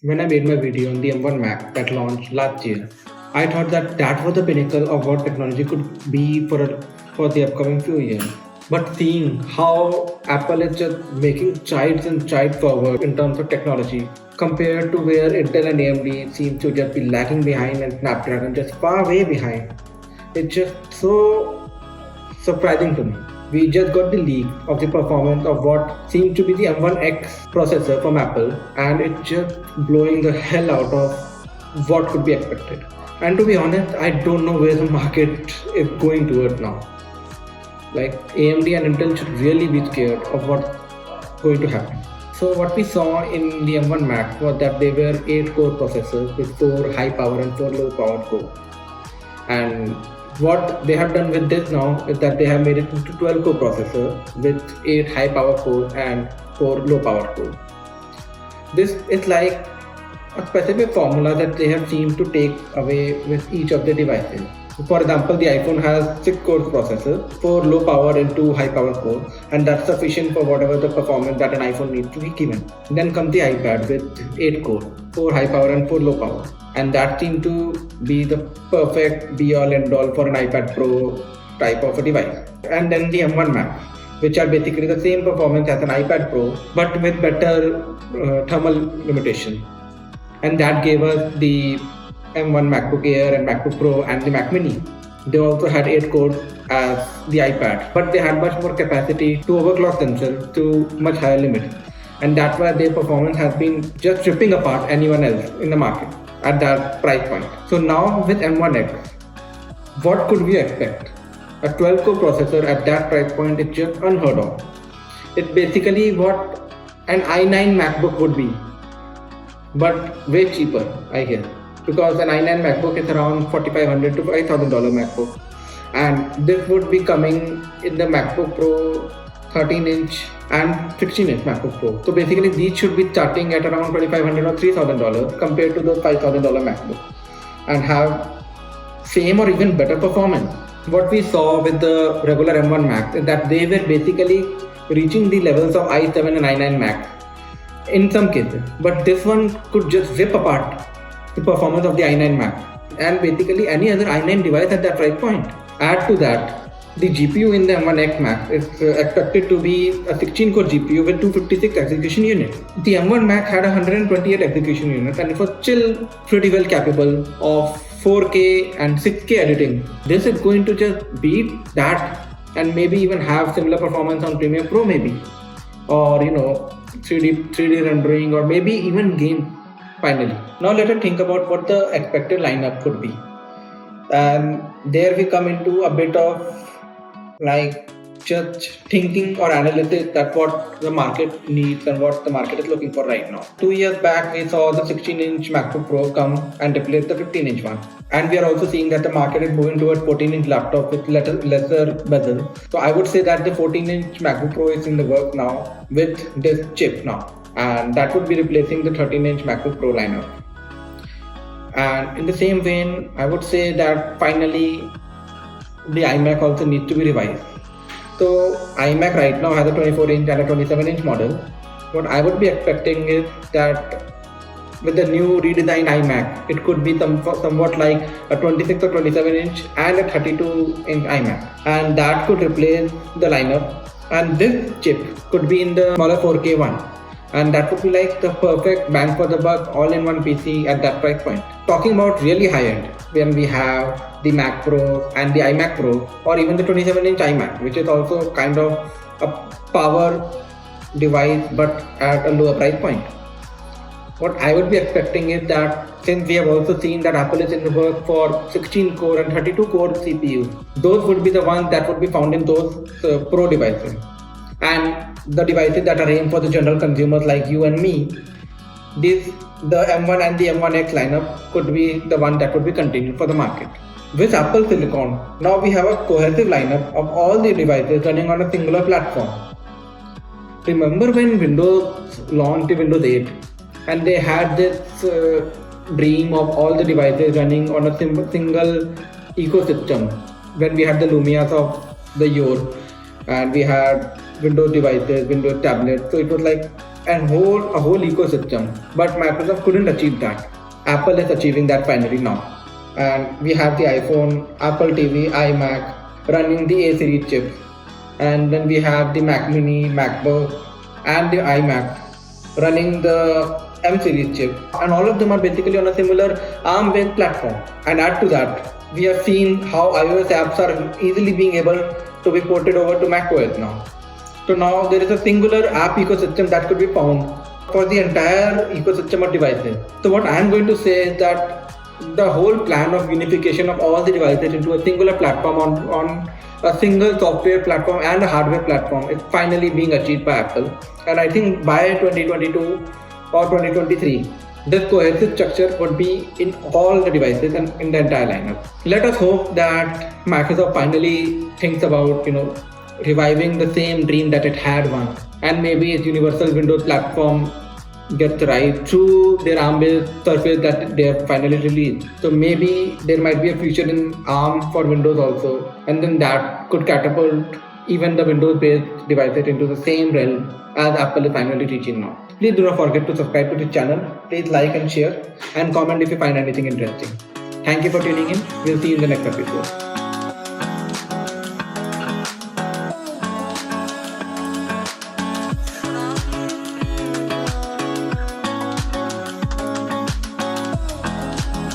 When I made my video on the M1 Mac that launched last year, I thought that was the pinnacle of what technology could be for the upcoming few years. But seeing how Apple is just making strides and strides forward in terms of technology compared to where Intel and AMD seem to just be lagging behind and Snapdragon just far way behind, it's just so surprising to me. We just got the leak of the performance of what seemed to be the M1X processor from Apple, and it's just blowing the hell out of what could be expected. And to be honest, I don't know where the market is going towards now. Like AMD and Intel should really be scared of what's going to happen. So what we saw in the M1 Mac was that they were 8-core processors with 4 high power and 4 low power cores. And what they have done with this now is that they have made it into 12-core processor with 8 high power cores and 4 low power cores. This is like a specific formula that they have seemed to take away with each of the devices. For example, the iPhone has 6-core processor, 4 low power and 2 high power cores, and that's sufficient for whatever the performance that an iPhone needs to be given. Then comes the iPad with 8 core, 4 high power and 4 low power, and that seemed to be the perfect be all end all for an iPad Pro type of a device. And then the M1 Max, which are basically the same performance as an iPad Pro but with better thermal limitation, and that gave us the M1 MacBook Air and MacBook Pro and the Mac Mini. They also had 8 cores as the iPad, but they had much more capacity to overclock themselves to much higher limits, and that's why their performance has been just ripping apart anyone else in the market at that price point. So now with M1X, what could we expect? A 12-core processor at that price point is just unheard of. It's basically what an i9 MacBook would be, but way cheaper, I guess. Because an i9 MacBook is around $4,500 to $5,000 MacBook, and this would be coming in the MacBook Pro 13-inch and 16-inch MacBook Pro. So basically, these should be starting at around $2,500 or $3,000 compared to those $5,000 MacBook, and have same or even better performance. What we saw with the regular M1 Mac is that they were basically reaching the levels of i7 and i9 Mac in some cases, but this one could just rip apart the performance of the i9 Mac and basically any other i9 device at that price point. Add to that, the GPU in the M1X Mac is expected to be a 16-core GPU with 256 execution units. The M1 Mac had 128 execution units, and it was still pretty well capable of 4K and 6K editing. This is going to just beat that and maybe even have similar performance on Premiere Pro maybe, or 3D rendering, or maybe even game finally. Now let us think about what the expected lineup could be. And there we come into a bit of like just thinking or analysis that what the market needs and what the market is looking for right now. 2 years back, we saw the 16-inch MacBook Pro come and replace the 15-inch one. And we are also seeing that the market is moving towards 14-inch laptop with lesser bezel. So I would say that the 14-inch MacBook Pro is in the work now with this chip now. And that would be replacing the 13-inch MacBook Pro lineup. And in the same vein, I would say that finally the iMac also needs to be revised. So iMac right now has a 24-inch and a 27-inch model. What I would be expecting is that with the new redesigned iMac, it could be somewhat like a 26 or 27-inch and a 32-inch iMac. And that could replace the lineup. And this chip could be in the smaller 4K one. And that would be like the perfect bang for the buck all-in-one PC at that price point. Talking about really high-end, when we have the Mac Pro and the iMac Pro, or even the 27-inch iMac, which is also kind of a power device but at a lower price point. What I would be expecting is that since we have also seen that Apple is in the work for 16-core and 32-core CPUs, those would be the ones that would be found in those Pro devices. And the devices that are aimed for the general consumers like you and me, the M1 and the M1X lineup could be the one that would be continued for the market. With Apple Silicon, now we have a cohesive lineup of all the devices running on a singular platform. Remember when Windows launched Windows 8 and they had this dream of all the devices running on a single ecosystem, when we had the Lumias of the York and we had Windows devices, Windows tablets. So it was like and a whole ecosystem. But Microsoft couldn't achieve that. Apple is achieving that finally now. And we have the iPhone, Apple TV, iMac running the A series chip. And then we have the Mac Mini, MacBook, and the iMac running the M series chip. And all of them are basically on a similar ARM based platform. And add to that, we have seen how iOS apps are easily being able to be ported over to macOS now. So now there is a singular app ecosystem that could be found for the entire ecosystem of devices. So what I am going to say is that the whole plan of unification of all the devices into a singular platform on a single software platform and a hardware platform is finally being achieved by Apple. And I think by 2022 or 2023, this cohesive structure would be in all the devices and in the entire lineup. Let us hope that Microsoft finally thinks about, reviving the same dream that it had once, and maybe its universal Windows platform gets right through their ARM-based Surface that they have finally released. So maybe there might be a future in ARM for Windows also, and then that could catapult even the Windows-based devices into the same realm as Apple is finally reaching now. Please do not forget to subscribe to the channel. Please like and share and comment if you find anything interesting. Thank you for tuning in. We'll see you in the next episode.